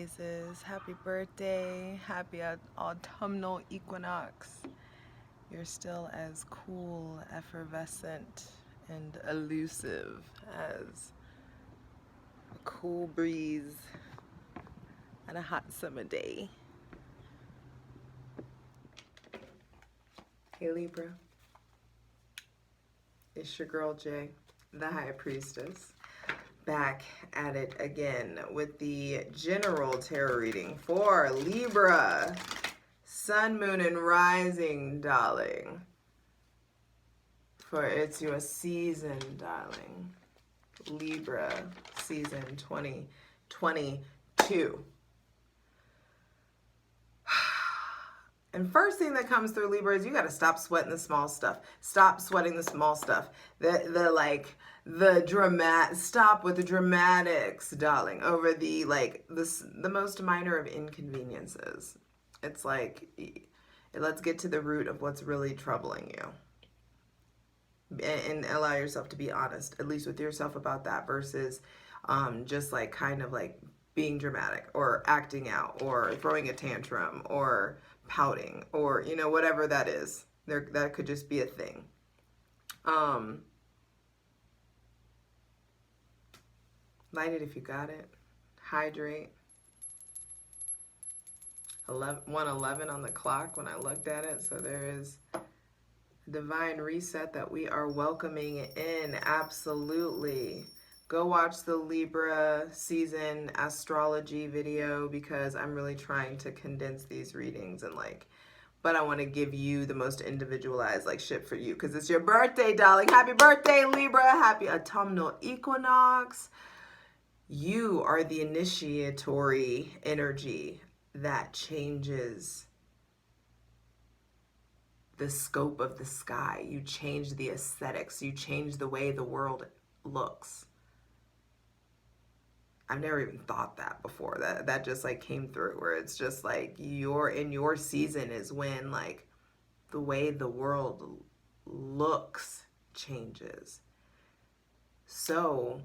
phases. Happy birthday. Happy autumnal equinox. You're still as cool, effervescent, and elusive as a cool breeze on a hot summer day. Hey Libra, it's your girl Jay, the High Priestess, back at it again with the general tarot reading for Libra, Sun, Moon, and Rising, darling. For it's your season, darling. Libra season 2022. And first thing that comes through Libra is you got to stop sweating the small stuff. Stop sweating the small stuff. Stop with the dramatics, darling, over the most minor of inconveniences. It's like, let's get to the root of what's really troubling you. And allow yourself to be honest, at least with yourself, about that, versus just like kind of like being dramatic or acting out or throwing a tantrum or pouting or, you know, whatever that is. That could just be a thing. Light it if you got it. Hydrate. 1:11 on the clock when I looked at it. So there is a divine reset that we are welcoming in. Absolutely. Go watch the Libra season astrology video, because I'm really trying to condense these readings and but I want to give you the most individualized shit for you, because it's your birthday, darling. Happy birthday, Libra. Happy autumnal equinox. You are the initiatory energy that changes the scope of the sky. You change the aesthetics. You change the way the world looks. I've never even thought that before. That just came through, where it's just you're in your season is when the way the world looks changes. So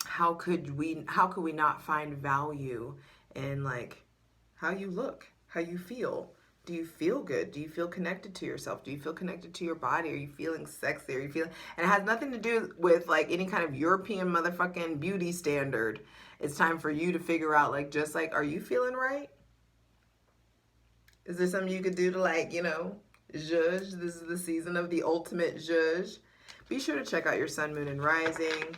how could we not find value in how you look, how you feel? Do you feel good? Do you feel connected to yourself? Do you feel connected to your body? Are you feeling sexy? Are you feeling... And it has nothing to do with any kind of European motherfucking beauty standard. It's time for you to figure out are you feeling right? Is there something you could do to judge? This is the season of the ultimate judge. Be sure to check out your Sun, Moon, and Rising.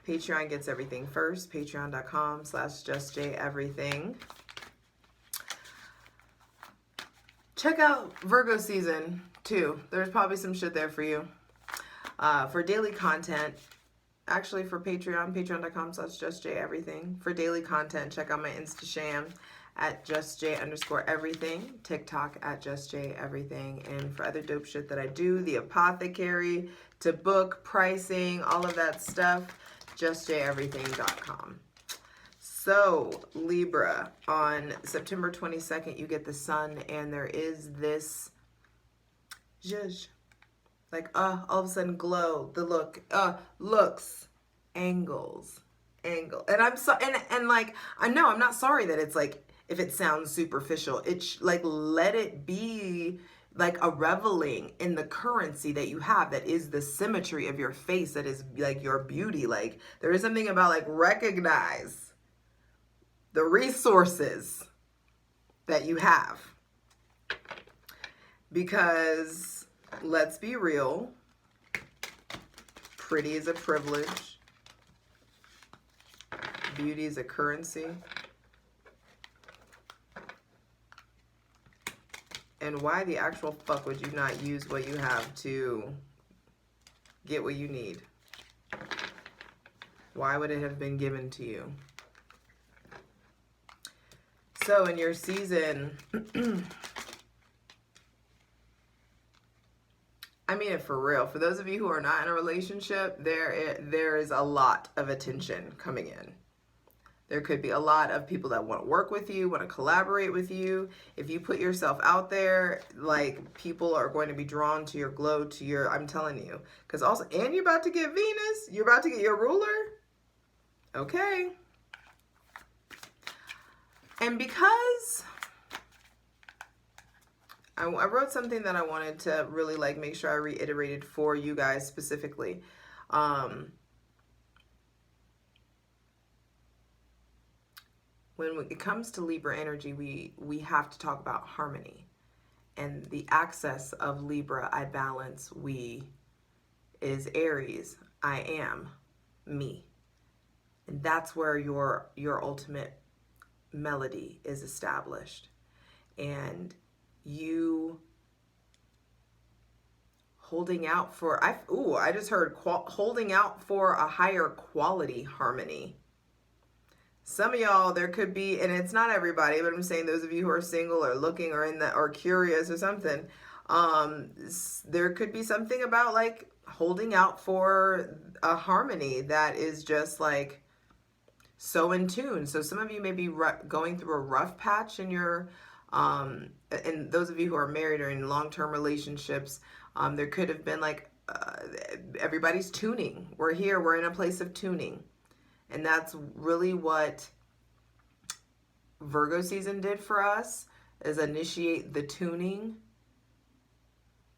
Patreon gets everything first. Patreon.com/justjeverything. Check out Virgo season 2. There's probably some shit there for you. For daily content, actually for Patreon, patreon.com/justjeverything. For daily content, check out my Instasham at justj_everything, TikTok at justjeverything, and for other dope shit that I do, the apothecary, to book, pricing, all of that stuff, justjeverything.com. So, Libra, on September 22nd, you get the sun, and there is this zhuzh. All of a sudden, glow, the look, looks, angles. And I'm so, and I know, I'm not sorry that it's if it sounds superficial, it's let it be a reveling in the currency that you have, that is the symmetry of your face, that is your beauty. There is something about recognize the resources that you have, because let's be real, pretty is a privilege, beauty is a currency, and why the actual fuck would you not use what you have to get what you need? Why would it have been given to you? So in your season, I mean it for real. For those of you who are not in a relationship, there is a lot of attention coming in. There could be a lot of people that want to work with you, want to collaborate with you. If you put yourself out there, people are going to be drawn to your glow, to your, I'm telling you. Because also, and you're about to get Venus. You're about to get your ruler. Okay. And because I wrote something that I wanted to really like make sure I reiterated for you guys specifically. When it comes to Libra energy, we have to talk about harmony. And the axis of Libra, I balance, we, is Aries, I am, me. And that's where your ultimate melody is established. And you holding out for, I just heard holding out for a higher quality harmony. Some of y'all, there could be, and it's not everybody, but I'm saying those of you who are single or looking or in that or curious or something, there could be something about like holding out for a harmony that is just like so in tune. So some of you may be going through a rough patch in your, and those of you who are married or in long-term relationships, there could have been like, everybody's tuning. We're here, we're in a place of tuning. And that's really what Virgo season did for us, is initiate the tuning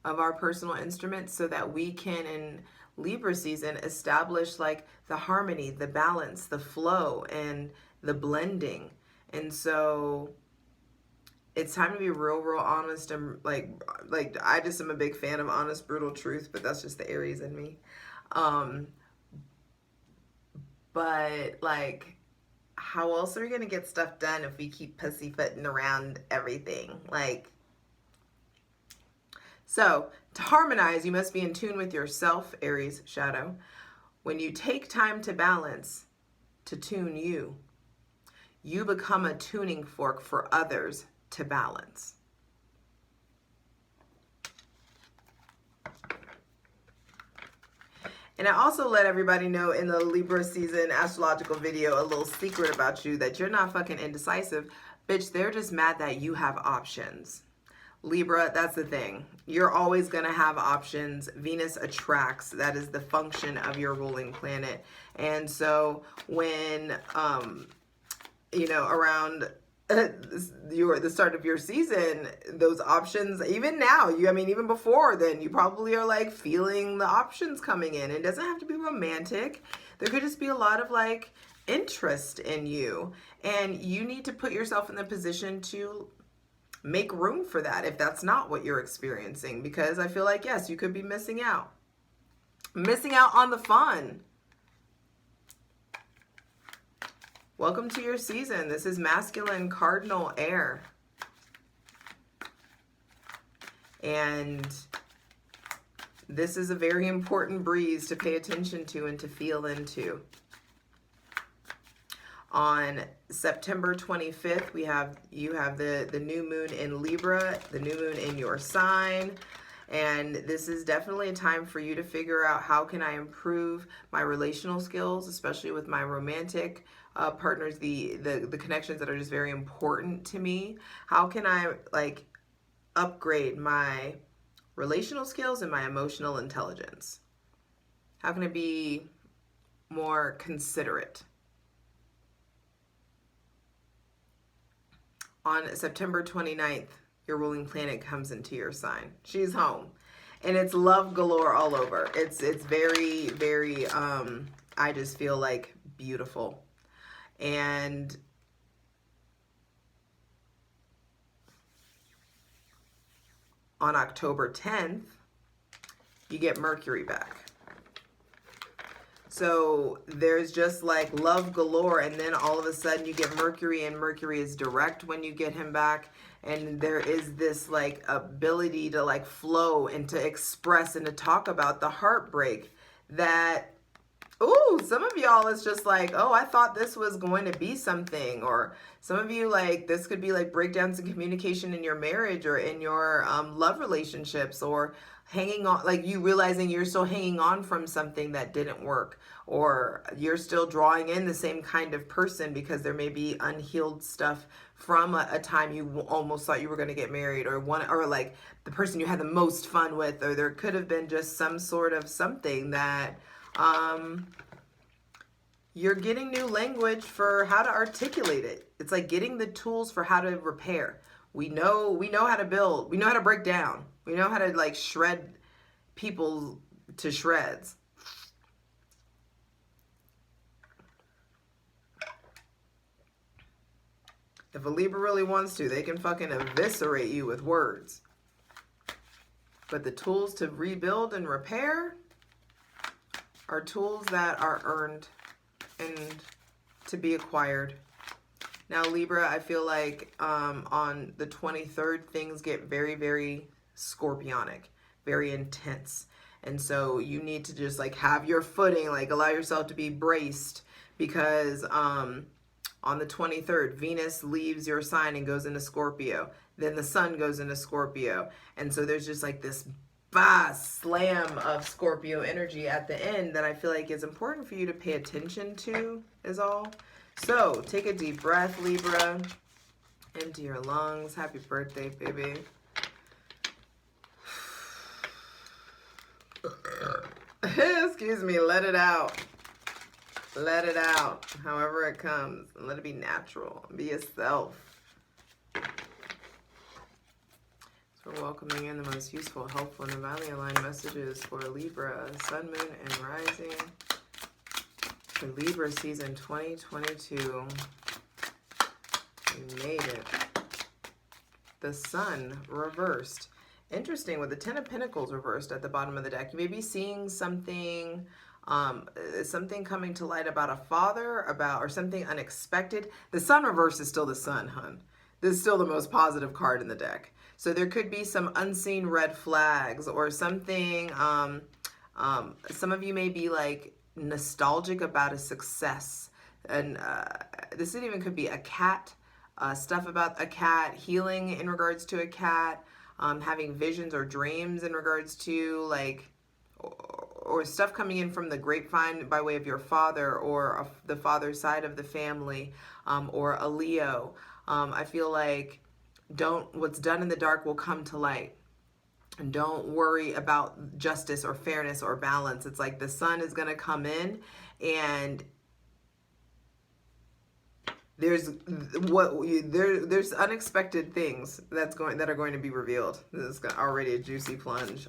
of our personal instruments so that we can, in Libra season, establish like the harmony, the balance, the flow, and the blending. And so it's time to be real honest, and like I just am a big fan of honest, brutal truth, but that's just the Aries in me. But like, how else are we gonna get stuff done if we keep pussyfooting around everything? Like, so to harmonize, you must be in tune with yourself, Aries shadow. When you take time to balance, to tune you, you become a tuning fork for others to balance. And I also let everybody know in the Libra season astrological video a little secret about you, that you're not fucking indecisive. Bitch, they're just mad that you have options. Libra, that's the thing. You're always going to have options. Venus attracts. That is the function of your ruling planet. And so when, you know, around the start of your season, those options, even now, I mean, even before then, you probably are like feeling the options coming in. It doesn't have to be romantic. There could just be a lot of like interest in you, and you need to put yourself in the position to make room for that if that's not what you're experiencing, because I feel like, yes, you could be missing out on the fun. Welcome to your season. This is masculine cardinal air. And this is a very important breeze to pay attention to and to feel into. On September 25th, you have the new moon in Libra, the new moon in your sign. And this is definitely a time for you to figure out, how can I improve my relational skills, especially with my romantic partners, the connections that are just very important to me. How can I like upgrade my relational skills and my emotional intelligence? How can I be more considerate? On September 29th, your ruling planet comes into your sign. She's home. And it's love galore all over. It's very, very, I just feel like beautiful. And on October 10th, you get Mercury back. So there's just like love galore, and then all of a sudden you get Mercury, and Mercury is direct when you get him back. And there is this like ability to like flow and to express and to talk about the heartbreak that, ooh, some of y'all is just like, oh, I thought this was going to be something. Or some of you, like, this could be like breakdowns in communication in your marriage or in your love relationships, or hanging on, like you realizing you're still hanging on from something that didn't work, or you're still drawing in the same kind of person because there may be unhealed stuff from a time you almost thought you were going to get married, or like the person you had the most fun with, or there could have been just some sort of something that you're getting new language for how to articulate it. It's like getting the tools for how to repair. We know how to build. We know how to break down. We know how to like shred people to shreds. If a Libra really wants to, they can fucking eviscerate you with words. But the tools to rebuild and repair are tools that are earned and to be acquired. Now, Libra, I feel like on the 23rd, things get very, very scorpionic, very intense. And so you need to just like have your footing, like allow yourself to be braced, because on the 23rd, Venus leaves your sign and goes into Scorpio. Then the sun goes into Scorpio. And so there's just like this vast slam of Scorpio energy at the end that I feel like is important for you to pay attention to, is all. So take a deep breath, Libra. Empty your lungs. Happy birthday, baby. Excuse me, let it out. Let it out, however it comes, and let it be natural. Be yourself. So we're welcoming in the most useful, helpful, and divinely aligned messages for Libra, Sun, Moon, and Rising. For Libra season 2022. We made it. The Sun reversed. Interesting, with the Ten of Pentacles reversed at the bottom of the deck. You may be seeing something... something coming to light about a father, or something unexpected. The Sun reverse is still the Sun, hun. This is still the most positive card in the deck. So there could be some unseen red flags or something. Some of you may be like nostalgic about a success. And this even could be a cat, stuff about a cat, healing in regards to a cat, having visions or dreams in regards to like, or stuff coming in from the grapevine by way of your father or the father's side of the family, or a Leo. I feel like what's done in the dark will come to light. And don't worry about justice or fairness or balance. It's like the sun is going to come in, and there's unexpected things that are going to be revealed. This is already a juicy plunge.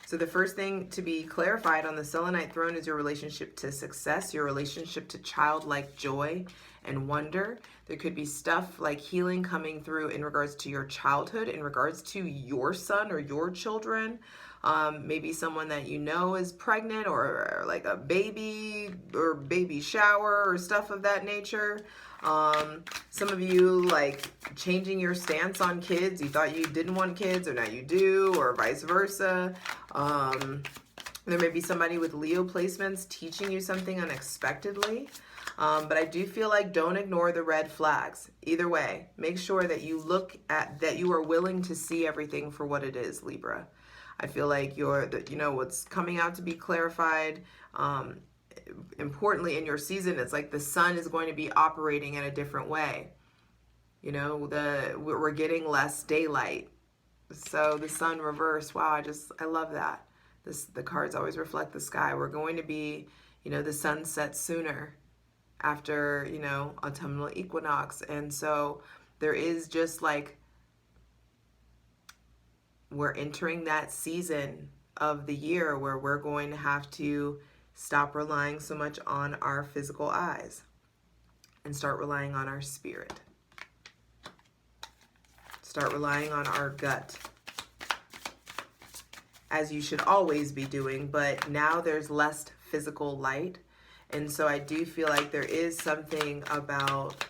So the first thing to be clarified on the Selenite throne is your relationship to success, your relationship to childlike joy and wonder. There could be stuff like healing coming through in regards to your childhood, in regards to your son or your children. Maybe someone that you know is pregnant, or like a baby or baby shower or stuff of that nature. Some of you like changing your stance on kids. You thought you didn't want kids, or now you do, or vice versa. There may be somebody with Leo placements teaching you something unexpectedly. But I do feel like don't ignore the red flags. Either way, make sure that you that you are willing to see everything for what it is, Libra. I feel like what's coming out to be clarified. Importantly, in your season, it's like the sun is going to be operating in a different way. We're getting less daylight. So the sun reverse. Wow, I love that. The cards always reflect the sky. We're going to be, the sun sets sooner after, autumnal equinox. And so there is just like, we're entering that season of the year where we're going to have to stop relying so much on our physical eyes and start relying on our spirit. Start relying on our gut, as you should always be doing, but now there's less physical light. And so I do feel like there is something about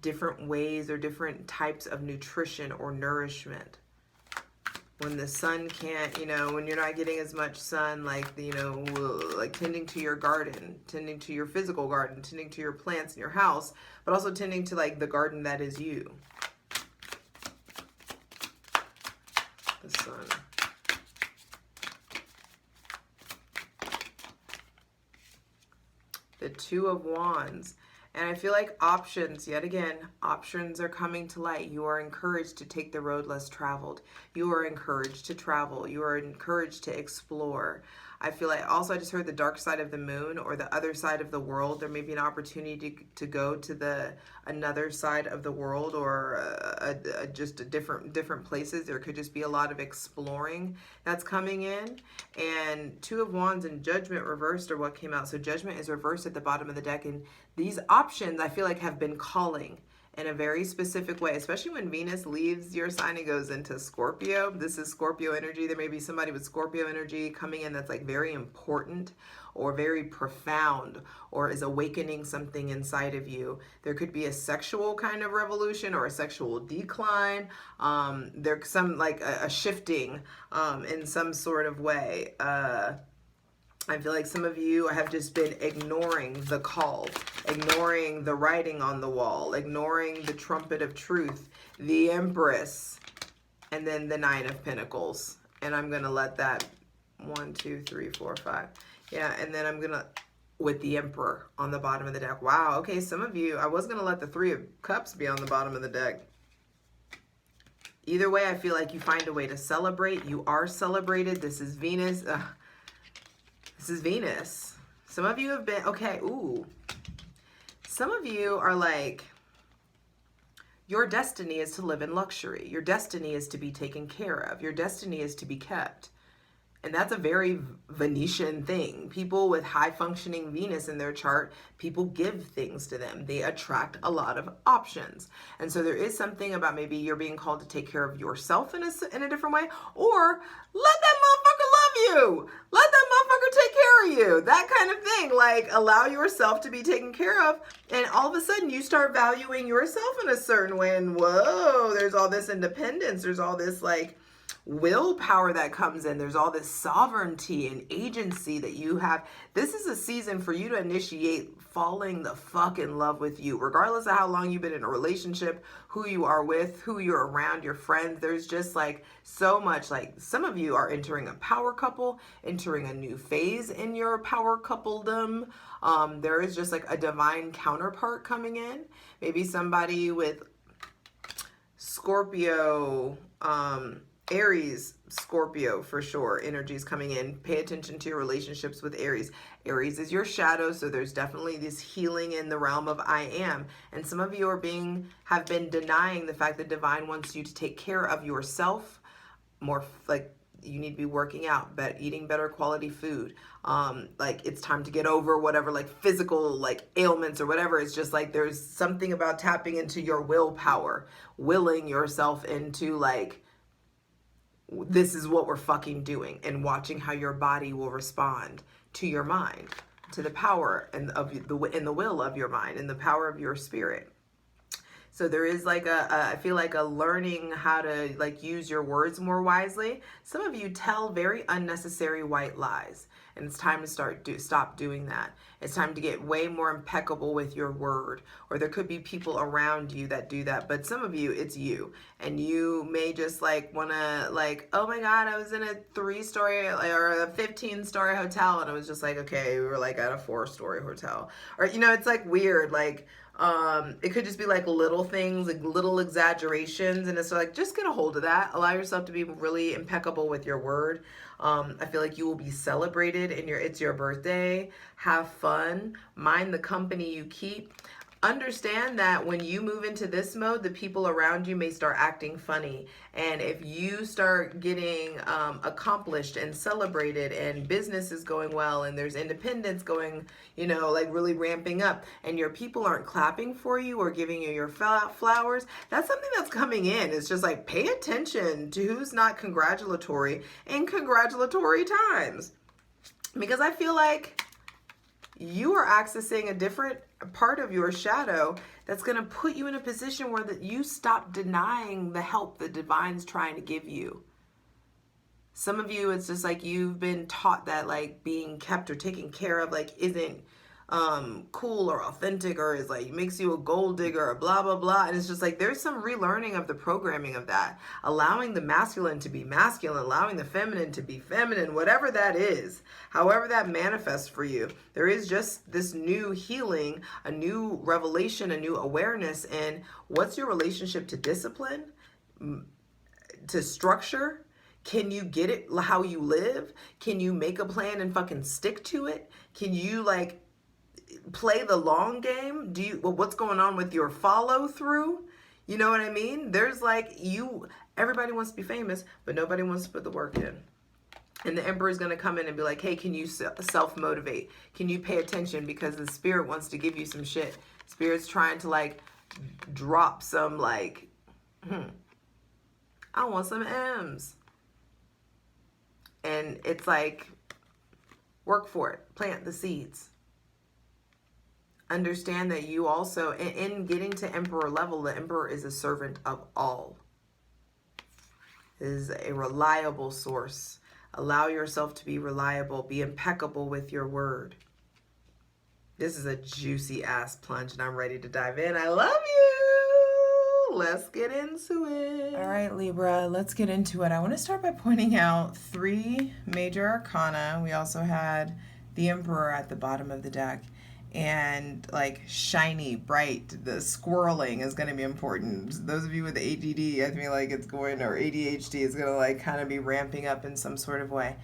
different ways or different types of nutrition or nourishment. When the sun can't, when you're not getting as much sun, like, like tending to your garden, tending to your physical garden, tending to your plants in your house, but also tending to like the garden that is you. The sun. The Two of Wands. And I feel like options, yet again, options are coming to light. You are encouraged to take the road less traveled. You are encouraged to travel. You are encouraged to explore. I feel like also I just heard the dark side of the moon or the other side of the world. There may be an opportunity to go to the another side of the world or just a different places. There could just be a lot of exploring that's coming in. And Two of Wands and Judgment reversed are what came out. So Judgment is reversed at the bottom of the deck, and these options I feel like have been calling in a very specific way, especially when Venus leaves your sign and goes into Scorpio. This is Scorpio energy. There may be somebody with Scorpio energy coming in that's like very important or very profound or is awakening something inside of you. There could be a sexual kind of revolution or a sexual decline. There's some like a shifting in some sort of way. I feel like some of you have just been ignoring the call, ignoring the writing on the wall, ignoring the trumpet of truth, the Empress, and then the Nine of Pentacles. And I'm going to let that 1, 2, 3, 4, 5. Yeah, and then I'm going to, with the Emperor on the bottom of the deck. Wow, okay, some of you, I was going to let the Three of Cups be on the bottom of the deck. Either way, I feel like you find a way to celebrate. You are celebrated. This is Venus. This is Venus. Some of you have been, okay, ooh. Some of you are like, your destiny is to live in luxury. Your destiny is to be taken care of. Your destiny is to be kept. And that's a very Venetian thing. People with high functioning Venus in their chart, people give things to them. They attract a lot of options. And so there is something about maybe you're being called to take care of yourself in a different way, or let that motherfucker love you. Let that motherfucker take care of you. That kind of thing. Like, allow yourself to be taken care of. And all of a sudden you start valuing yourself in a certain way. And whoa, there's all this independence. There's all this like willpower that comes in. There's all this sovereignty and agency that you have. This is a season for you to initiate falling the fuck in love with you, regardless of how long you've been in a relationship, who you are with, who you're around, your friends. There's just like so much, like some of you are entering a power couple, entering a new phase in your power coupledom. There is just like a divine counterpart coming in. Maybe somebody with Scorpio, Aries, Scorpio for sure, energies coming in. Pay attention to your relationships with Aries. Aries is your shadow, so there's definitely this healing in the realm of I am. And some of you have been denying the fact that divine wants you to take care of yourself more. Like, you need to be working out, eating better quality food. Like, it's time to get over whatever like physical like ailments or whatever. It's just like there's something about tapping into your willpower, willing yourself into like, this is what we're fucking doing, and watching how your body will respond to your mind, to the power and the will of your mind and the power of your spirit. So there is like I feel like a learning how to like use your words more wisely. Some of you tell very unnecessary white lies, and it's time to stop doing that. It's time to get way more impeccable with your word. Or there could be people around you that do that, but some of you, it's you. And you may just like wanna like, oh my God, I was in a 3-story or a 15-story hotel, and it was just like, okay, we were like at a 4-story hotel. Or, you know, it's like weird, like, it could just be like little things, like little exaggerations, and it's like, just get a hold of that. Allow yourself to be really impeccable with your word. I feel like you will be celebrated in it's your birthday. Have fun. Mind the company you keep. Understand that when you move into this mode, the people around you may start acting funny. And if you start getting accomplished and celebrated, and business is going well, and there's independence going, you know, like really ramping up, and your people aren't clapping for you or giving you your flowers, that's something that's coming in. It's just like, pay attention to who's not congratulatory in congratulatory times. Because I feel like you are accessing a different part of your shadow that's going to put you in a position where you stop denying the help the divine's trying to give you. Some of you, it's just like you've been taught that like being kept or taken care of like isn't cool or authentic, or is like makes you a gold digger or blah blah blah. And it's just like there's some relearning of the programming of that, allowing the masculine to be masculine, allowing the feminine to be feminine, whatever that is, however that manifests for you. There is just this new healing, a new revelation, a new awareness in what's your relationship to discipline, to structure. Can you get it how you live? Can you make a plan and fucking stick to it? Can you like play the long game? What's going on with your follow through? You know what I mean? There's like everybody wants to be famous, but nobody wants to put the work in. And the emperor is going to come in and be like, hey, can you self-motivate? Can you pay attention? Because the spirit wants to give you some shit. Spirit's trying to like drop some like, I want some M's. And it's like, work for it. Plant the seeds. Understand that you also, in getting to emperor level, the emperor is a servant of all. Is a reliable source. Allow yourself to be reliable. Be impeccable with your word. This is a juicy ass plunge and I'm ready to dive in. I love you. Let's get into it. All right, Libra, let's get into it. I want to start by pointing out 3 major arcana. We also had the Emperor at the bottom of the deck. And like shiny, bright, the squirreling is going to be important. Those of you with ADD, I feel like it's going, or ADHD is going to like kind of be ramping up in some sort of way.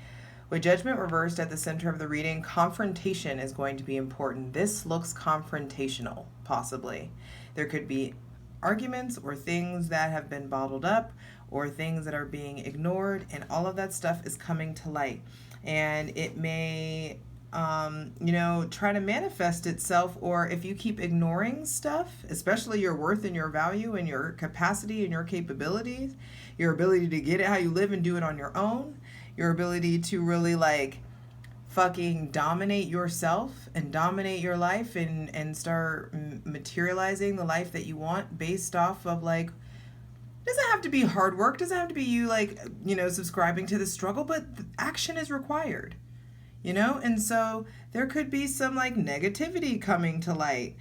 With Judgment reversed at the center of the reading, confrontation is going to be important. This looks confrontational, possibly. There could be arguments or things that have been bottled up or things that are being ignored, and all of that stuff is coming to light. And it may try to manifest itself, or if you keep ignoring stuff, especially your worth and your value and your capacity and your capabilities, your ability to get it how you live and do it on your own, your ability to really like fucking dominate yourself and dominate your life and start materializing the life that you want based off of like, doesn't have to be hard work, doesn't have to be you like, subscribing to the struggle, but action is required. And so there could be some like negativity coming to light,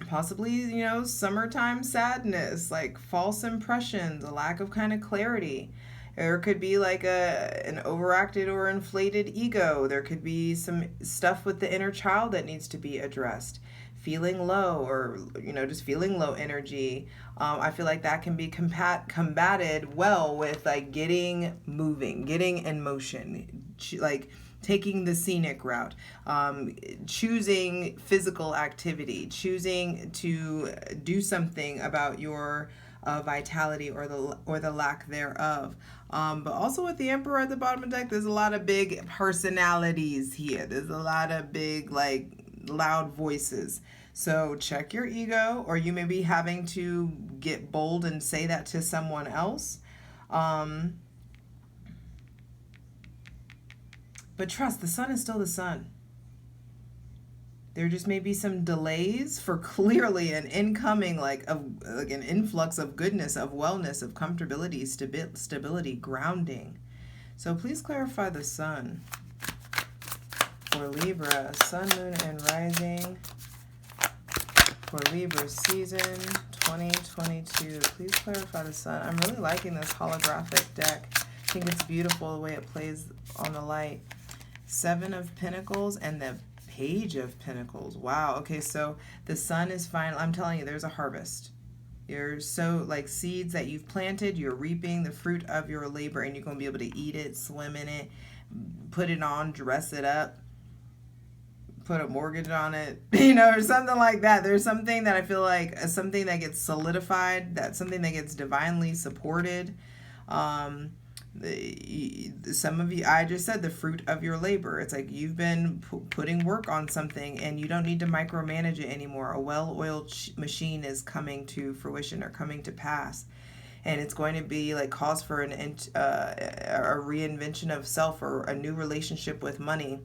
possibly, summertime sadness, like false impressions, a lack of kind of clarity. There could be like an overacted or inflated ego. There could be some stuff with the inner child that needs to be addressed. Feeling low, or just feeling low energy. I feel like that can be combated well with like getting moving, getting in motion, like taking the scenic route, choosing physical activity, choosing to do something about your vitality or the lack thereof. But also with the Emperor at the bottom of the deck, there's a lot of big personalities here. There's a lot of big like loud voices. So check your ego, or you may be having to get bold and say that to someone else. But trust, the sun is still the sun. There just may be some delays for clearly an incoming, like an influx of goodness, of wellness, of comfortability, stability, grounding. So please clarify the sun for Libra, sun, moon, and rising for Libra season 2022. Please clarify the sun. I'm really liking this holographic deck. I think it's beautiful the way it plays on the light. 7 of Pentacles and the Page of Pentacles. Wow. Okay, so the sun is fine. I'm telling you, there's a harvest. You're so like seeds that you've planted, you're reaping the fruit of your labor, and you're going to be able to eat it, swim in it, put it on, dress it up, put a mortgage on it, or something like that. There's something that I feel like something that gets solidified, that's something that gets divinely supported. Some of you, I just said the fruit of your labor. It's like you've been putting work on something and you don't need to micromanage it anymore. A well-oiled machine is coming to fruition or coming to pass. And it's going to be like cause for a reinvention of self or a new relationship with money.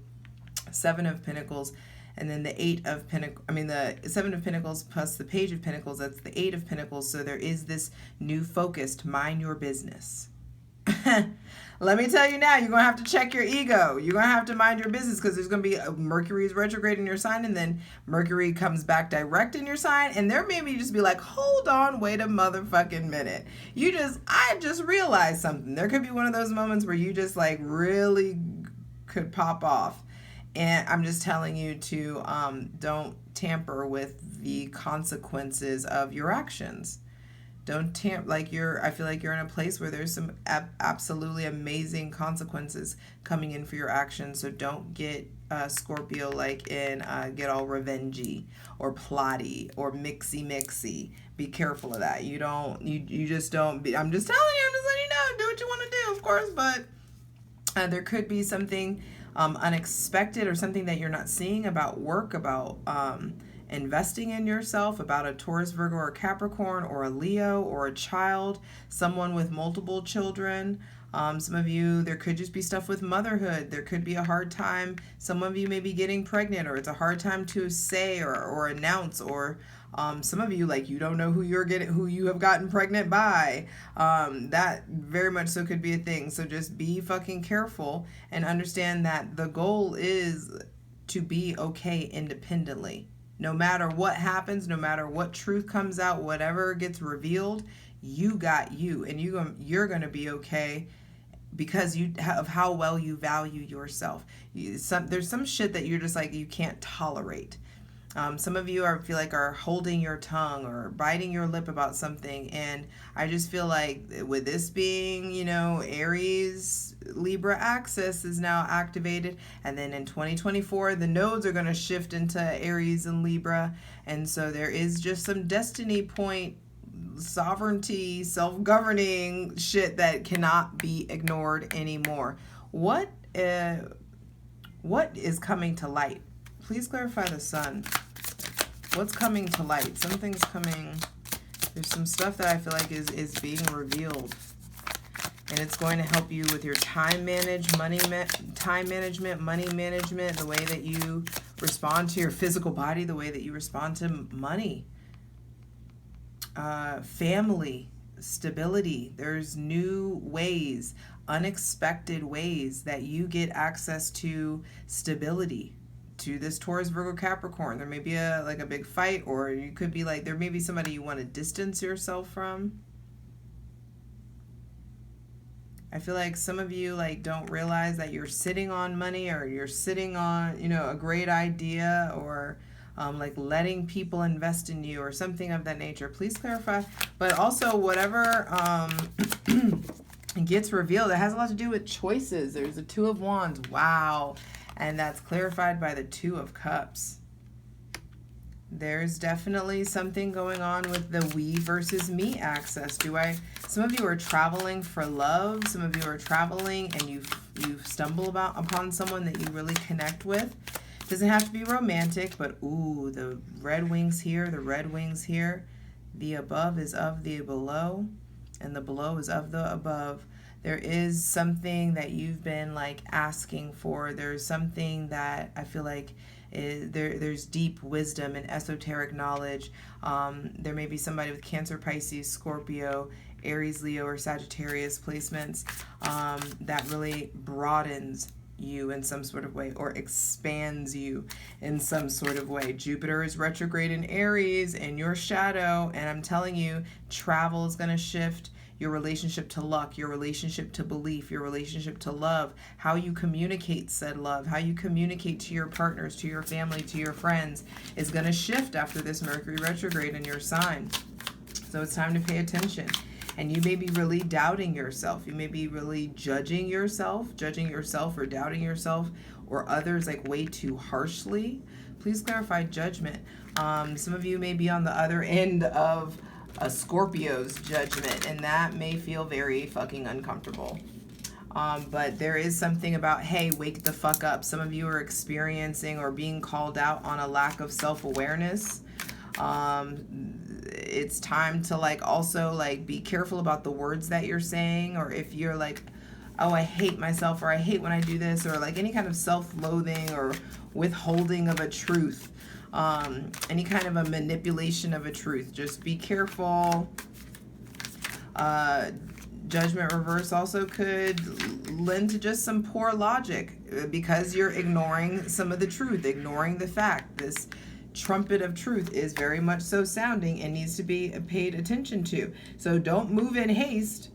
7 of Pentacles, and then the 8 of Pentacles, the 7 of Pentacles plus the Page of Pentacles, that's the 8 of Pentacles. So there is this new focused, mind your business. Let me tell you now, you're going to have to check your ego. You're going to have to mind your business because there's going to be Mercury's retrograde in your sign, and then Mercury comes back direct in your sign, and there may be just be like, hold on, wait a motherfucking minute. I just realized something. There could be one of those moments where you just like really could pop off. And I'm just telling you to don't tamper with the consequences of your actions. Don't I feel like you're in a place where there's some absolutely amazing consequences coming in for your actions. So don't get Scorpio get all revengey or plotty or mixy. Be careful of that. You just don't be, I'm just telling you, I'm just letting you know, do what you want to do, of course, but there could be something unexpected or something that you're not seeing about work, about investing in yourself, about a Taurus, Virgo, or Capricorn, or a Leo, or a child, someone with multiple children. Some of you, there could just be stuff with motherhood. There could be a hard time. Some of you may be getting pregnant, or it's a hard time to say or announce, or some of you, like, you don't know who you have gotten pregnant by. That very much so could be a thing. So just be fucking careful and understand that the goal is to be okay independently. No matter what happens, no matter what truth comes out, whatever gets revealed, you got you, and you're going to be okay because of how well you value yourself. There's some shit that you're just like, you can't tolerate. Some of you feel like are holding your tongue or biting your lip about something, and I just feel like with this being, Aries, Libra axis is now activated, and then in 2024 the nodes are going to shift into Aries and Libra, and so there is just some destiny point, sovereignty, self-governing shit that cannot be ignored anymore. What is coming to light? Please clarify the sun. What's coming to light? Something's coming. There's some stuff that I feel like is being revealed. And it's going to help you with your time management, money management, the way that you respond to your physical body, the way that you respond to money. Family, stability. There's new ways, unexpected ways that you get access to stability. To this Taurus, Virgo, Capricorn, there may be a big fight, or you could be like, there may be somebody you want to distance yourself from. I feel like some of you don't realize that you're sitting on money, or you're sitting on a great idea, or letting people invest in you or something of that nature. Please clarify. But also whatever gets revealed, it has a lot to do with choices. There's the Two of Wands. Wow. And that's clarified by the Two of Cups. There's definitely something going on with the we versus me axis. Some of you are traveling for love. Some of you are traveling and you stumble upon someone that you really connect with. Doesn't have to be romantic, but ooh, the red wings here, the red wings here. The above is of the below, and the below is of the above. There is something that you've been asking for. There's something that I feel like there's deep wisdom and esoteric knowledge. There may be somebody with Cancer, Pisces, Scorpio, Aries, Leo, or Sagittarius placements that really broadens you in some sort of way, or expands you in some sort of way. Jupiter is retrograde in Aries in your shadow, and I'm telling you, travel is going to shift. Your relationship to luck, your relationship to belief, your relationship to love, how you communicate said love, how you communicate to your partners, to your family, to your friends is going to shift after this Mercury retrograde in your sign. So it's time to pay attention. And you may be really doubting yourself. You may be really judging yourself or doubting yourself or others way too harshly. Please clarify judgment. Some of you may be on the other end of a Scorpio's judgment, and that may feel very fucking uncomfortable. But there is something about, hey, wake the fuck up. Some of you are experiencing or being called out on a lack of self-awareness. It's time to also be careful about the words that you're saying, or if you're oh, I hate myself, or I hate when I do this, or any kind of self-loathing or withholding of a truth. Any kind of a manipulation of a truth. Just be careful. Judgment reverse also could lend to just some poor logic because you're ignoring some of the truth, ignoring the fact. This trumpet of truth is very much so sounding and needs to be paid attention to. So don't move in haste.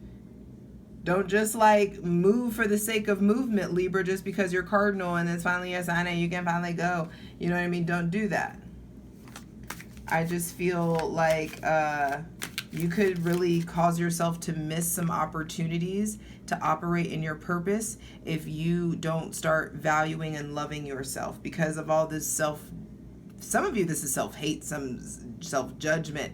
Don't just like move for the sake of movement, Libra, just because you're cardinal and it's finally a sign and you can finally go. You know what I mean? Don't do that. I just feel like you could really cause yourself to miss some opportunities to operate in your purpose if you don't start valuing and loving yourself because of all this some of you, this is self-hate, some self-judgment.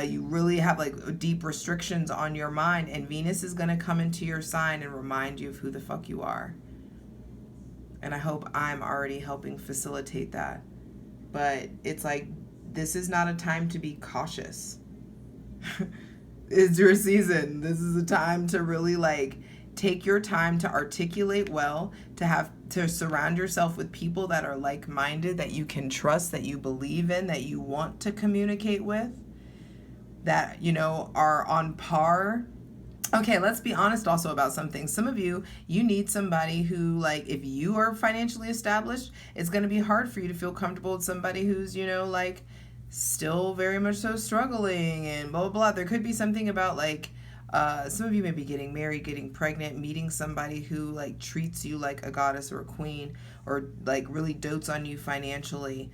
You really have like deep restrictions on your mind, and Venus is going to come into your sign and remind you of who the fuck you are. And I hope I'm already helping facilitate that. But it's like, this is not a time to be cautious. It's your season. This is a time to really like take your time to articulate well, to surround yourself with people that are like-minded, that you can trust, that you believe in, that you want to communicate with, that, you know, are on par. Okay, let's be honest also about something. Some of you need somebody who, like, if you are financially established, it's going to be hard for you to feel comfortable with somebody who's, you know, like, still very much so struggling and blah, blah, blah. There could be something about, like, some of you may be getting married, getting pregnant, meeting somebody who, like, treats you like a goddess or a queen, or, like, really dotes on you financially.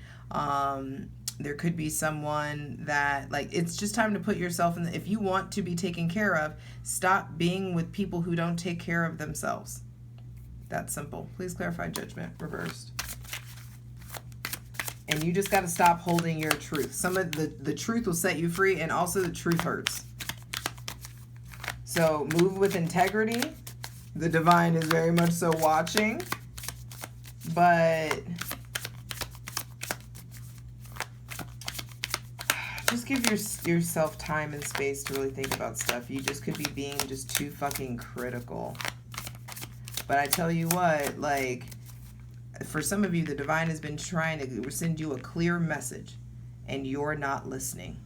There could be someone that, like, it's just time to put yourself in if you want to be taken care of, stop being with people who don't take care of themselves. That's simple. Please clarify judgment reversed. And you just got to stop holding your truth. Some of the truth will set you free, and also the truth hurts. So move with integrity. The divine is very much so watching, but just give yourself time and space to really think about stuff. You just could be being just too fucking critical. But I tell you what, like, for some of you, the divine has been trying to send you a clear message, and you're not listening.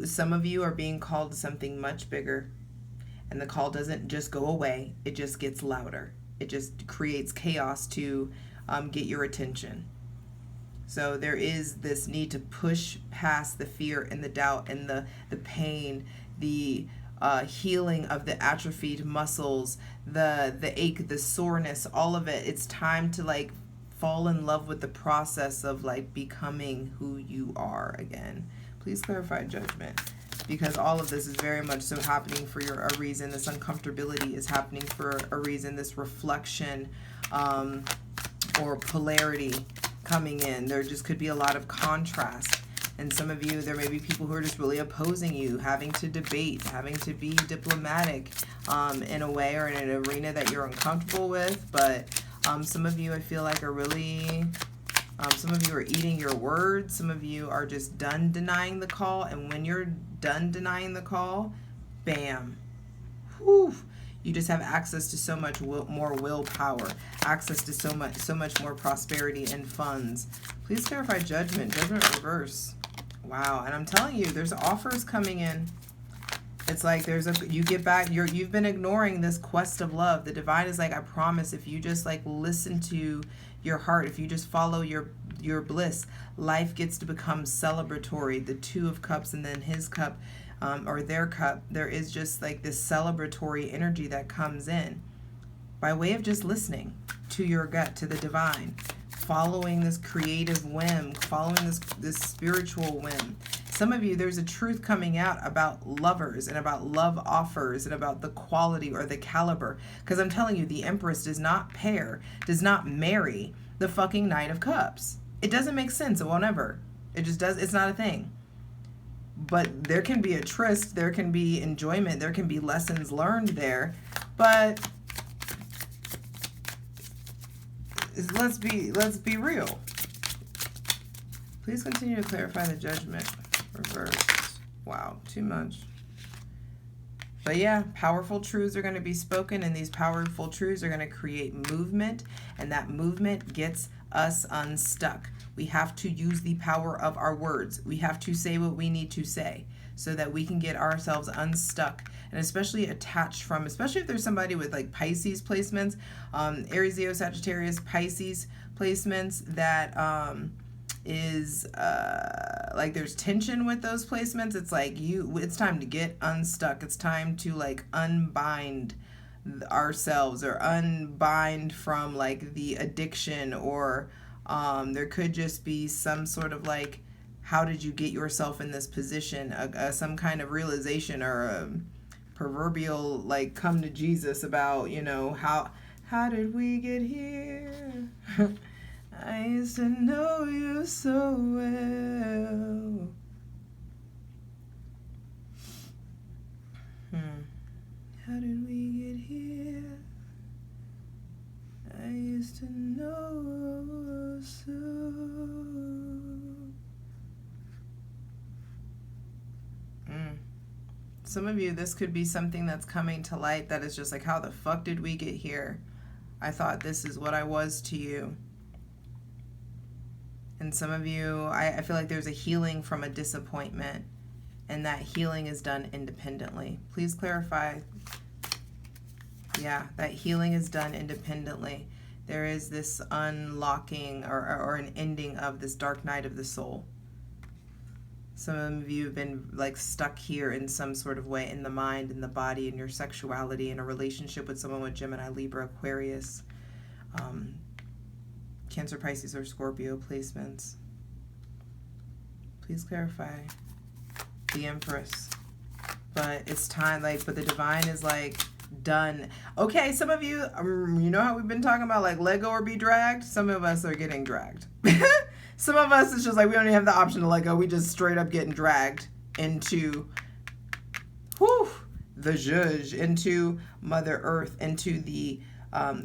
Some of you are being called to something much bigger, and the call doesn't just go away. It just gets louder. It just creates chaos to get your attention. So there is this need to push past the fear and the doubt and the pain, the healing of the atrophied muscles, the ache, the soreness, all of it. It's time to like fall in love with the process of like becoming who you are again. Please clarify judgment, because all of this is very much so happening for a reason. This uncomfortability is happening for a reason. This reflection or polarity coming in. There just could be a lot of contrast. And some of you, there may be people who are just really opposing you, having to debate, having to be diplomatic in a way or in an arena that you're uncomfortable with. But some of you, I feel like, are really... some of you are eating your words. Some of you are just done denying the call. And when you're done denying the call, bam. Whew. You just have access to so much more willpower, access to so much more prosperity and funds. Please clarify judgment. Judgment reverse. Wow. And I'm telling you, there's offers coming in. It's like you get back, you've been ignoring this quest of love. The divine is like, I promise, if you just like listen to your heart, if you just follow your bliss, life gets to become celebratory. The Two of Cups and then his cup, or their cup, there is just like this celebratory energy that comes in by way of just listening to your gut, to the divine, following this creative whim, following this spiritual whim. Some of you, there's a truth coming out about lovers and about love offers and about the quality or the caliber. Because I'm telling you, the Empress does not marry the fucking Knight of Cups. It doesn't make sense. It won't ever. It just does. It's not a thing. But there can be a tryst. There can be enjoyment. There can be lessons learned there. But let's be real. Please continue to clarify the judgment. Reverse. Wow, too much. But yeah, powerful truths are going to be spoken, and these powerful truths are going to create movement, and that movement gets us unstuck. We have to use the power of our words. We have to say what we need to say so that we can get ourselves unstuck, and especially attached from, especially if there's somebody with like Pisces placements, Aries, Leo, Sagittarius, Pisces placements, that is like there's tension with those placements. It's like it's time to get unstuck. It's time to like unbind ourselves, or unbind from like the addiction, or there could just be some sort of like, how did you get yourself in this position, some kind of realization, or a proverbial like come to Jesus about, you know, how did we get here? I used to know you so well. How did we get here? I used to know so. Some of you, this could be something that's coming to light that is just like, how the fuck did we get here? I thought this is what I was to you. And some of you, I feel like there's a healing from a disappointment, and that healing is done independently. Please clarify. Yeah, that healing is done independently. There is this unlocking or an ending of this dark night of the soul. Some of you have been like stuck here in some sort of way, in the mind, in the body, in your sexuality, in a relationship with someone with Gemini, Libra, Aquarius, Cancer, Pisces, or Scorpio placements. Please clarify. The Empress. But it's time, like, but the divine is like done. Okay, some of you, you know how we've been talking about like let go or be dragged? Some of us are getting dragged. Some of us, it's just like we don't even have the option to let go. We just straight up getting dragged into the zhuzh, into Mother Earth, into the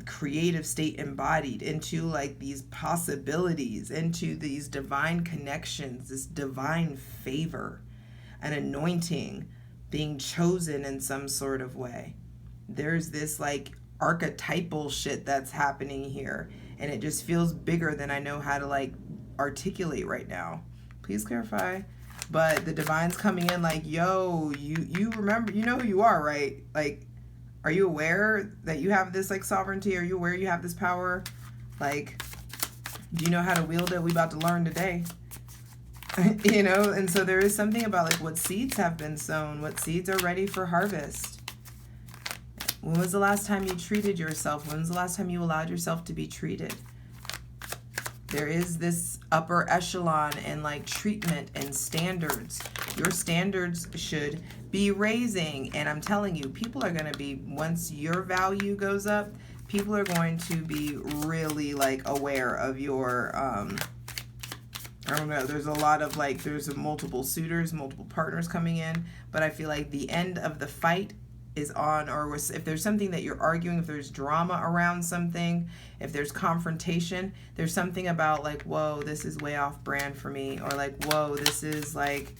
creative state embodied, into like these possibilities, into these divine connections, this divine favor, an anointing, being chosen in some sort of way. There's this like archetypal shit that's happening here, and it just feels bigger than I know how to like articulate right now. Please clarify. But the divine's coming in like, yo, you remember, you know who you are, right? Like, are you aware that you have this like sovereignty? Are you aware you have this power? Like, do you know how to wield it? We about to learn today. You know, and so there is something about like what seeds have been sown, what seeds are ready for harvest. When was the last time you treated yourself? When was the last time you allowed yourself to be treated? There is this upper echelon and like treatment and standards. Your standards should be raising. And I'm telling you, people are going to be, once your value goes up, people are going to be really like aware of your, I don't know, there's a lot of like, there's multiple suitors, multiple partners coming in, but I feel like the end of the fight is on, or if there's something that you're arguing, if there's drama around something, if there's confrontation, there's something about like, whoa, this is way off brand for me, or like, whoa, this is like,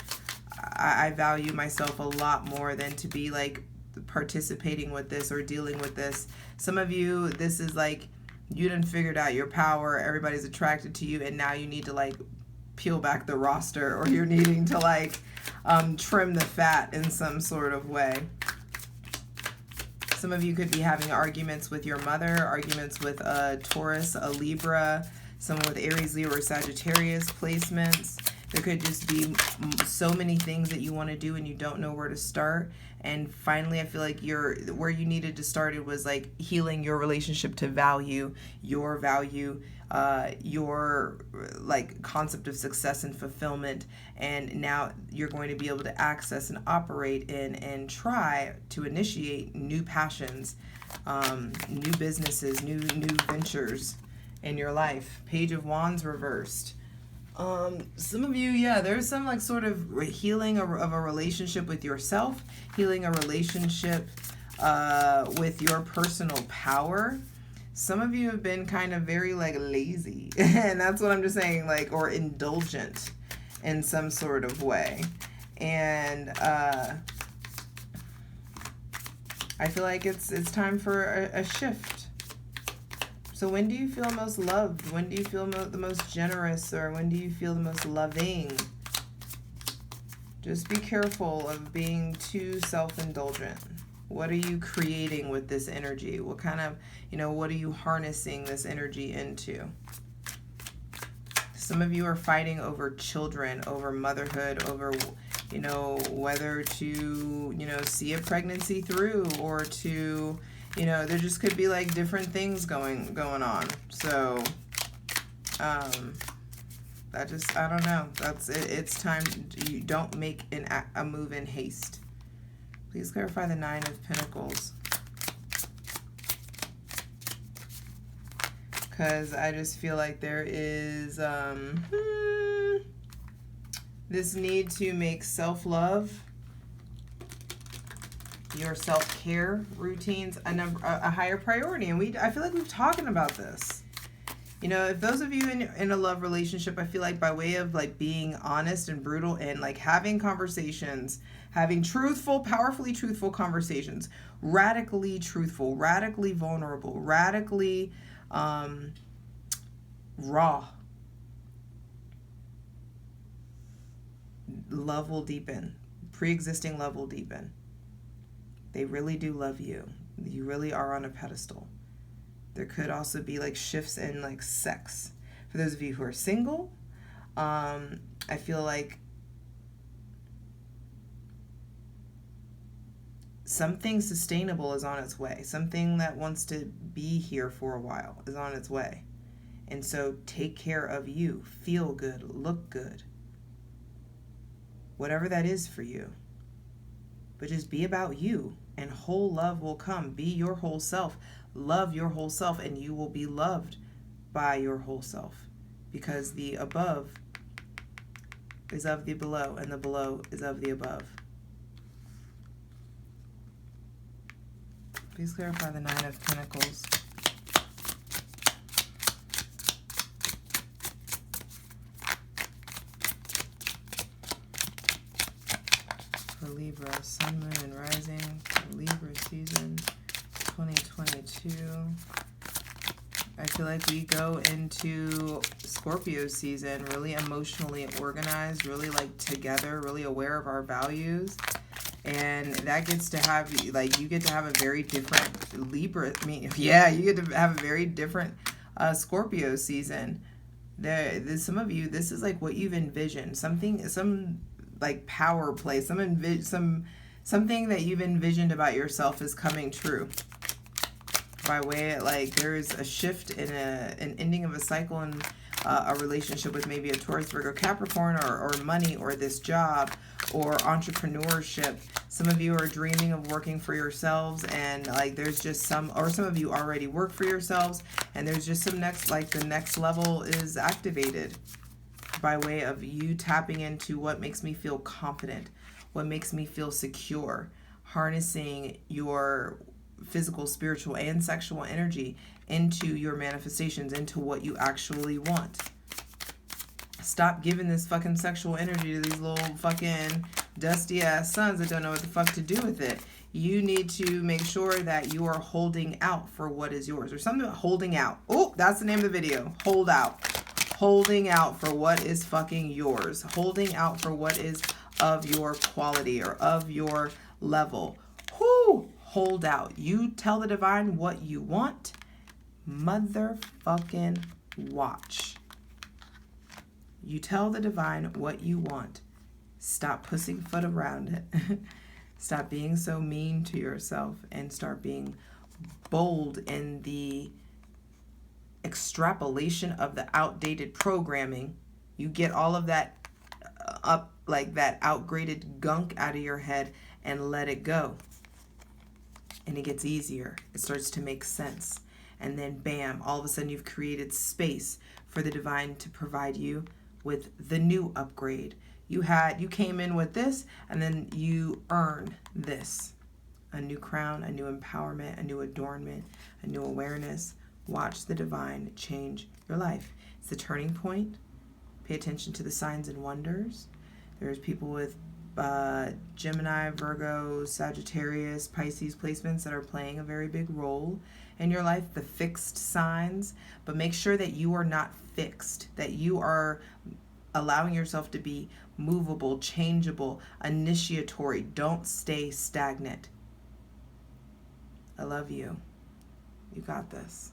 I value myself a lot more than to be like participating with this or dealing with this. Some of you, this is like, you done figured out your power, everybody's attracted to you, and now you need to like peel back the roster, or you're needing to like trim the fat in some sort of way. Some of you could be having arguments with your mother, arguments with a Taurus, a Libra, someone with Aries, Leo, or Sagittarius placements. There could just be so many things that you want to do and you don't know where to start. And finally, I feel like where you needed to start, it was like healing your relationship to value, your like concept of success and fulfillment. And now you're going to be able to access and operate in and try to initiate new passions, new businesses, new ventures in your life. Page of Wands reversed. Some of you, yeah, there's some like sort of healing of a relationship with yourself, healing a relationship with your personal power. Some of you have been kind of very like lazy, and that's what I'm just saying, like, or indulgent in some sort of way. And I feel like it's time for a shift. So when do you feel most loved? When do you feel the most generous? Or when do you feel the most loving? Just be careful of being too self-indulgent. What are you creating with this energy? What kind of, what are you harnessing this energy into? Some of you are fighting over children, over motherhood, over, whether to, see a pregnancy through, or to, there just could be like different things going on. So, I don't know. That's it. It's time. You don't make a move in haste. Please clarify the 9 of Pentacles. Because I just feel like there is this need to make self-love, your self-care routines a higher priority. And I feel like we've talking about this. If those of you in a love relationship, I feel like by way of like being honest and brutal and like having conversations, having truthful, powerfully truthful conversations, radically truthful, radically vulnerable, radically raw, love will deepen. Pre-existing love will deepen. They really do love you. You really are on a pedestal. There could also be like shifts in like sex. For those of you who are single, I feel like something sustainable is on its way. Something that wants to be here for a while is on its way. And so take care of you. Feel good. Look good. Whatever that is for you. But just be about you, and whole love will come. Be your whole self. Love your whole self, and you will be loved by your whole self. Because the above is of the below, and the below is of the above. Please clarify the 9 of Pentacles. For Libra, Sun, Moon, and Rising, for Libra season 2022. I feel like we go into Scorpio season really emotionally organized, really like together, really aware of our values. And that gets to have, like, you get to have a very different Libra, you get to have a very different Scorpio season. Some of you, this is like what you've envisioned. Some like power play, something that you've envisioned about yourself is coming true. By way, like, there's a shift in an ending of a cycle in a relationship with maybe a Taurus, Virgo, Capricorn, or money, or this job, or entrepreneurship. Some of you are dreaming of working for yourselves, and like there's just some of you already work for yourselves, and there's just some the next level is activated by way of you tapping into what makes me feel confident, what makes me feel secure, harnessing your physical, spiritual, and sexual energy into your manifestations, into what you actually want. Stop giving this fucking sexual energy to these little fucking dusty ass sons that don't know what the fuck to do with it. You need to make sure that you are holding out for what is yours, or something about holding out. Oh, that's the name of the video. Hold out. Holding out for what is fucking yours. Holding out for what is of your quality or of your level. Whoo! Hold out. You tell the divine what you want. Motherfucking watch. You tell the divine what you want. Stop pussyfoot around it. Stop being so mean to yourself and start being bold in the extrapolation of the outdated programming. You get all of that up, like that outgraded gunk out of your head, and let it go. And it gets easier. It starts to make sense. And then bam, all of a sudden you've created space for the divine to provide you with the new upgrade. You came in with this, and then you earn this. A new crown, a new empowerment, a new adornment, a new awareness. Watch the divine change your life. It's the turning point. Pay attention to the signs and wonders. There's people with Gemini, Virgo, Sagittarius, Pisces placements that are playing a very big role in your life, the fixed signs. But make sure that you are not fixed, that you are allowing yourself to be movable, changeable, initiatory. Don't stay stagnant. I love you. You got this.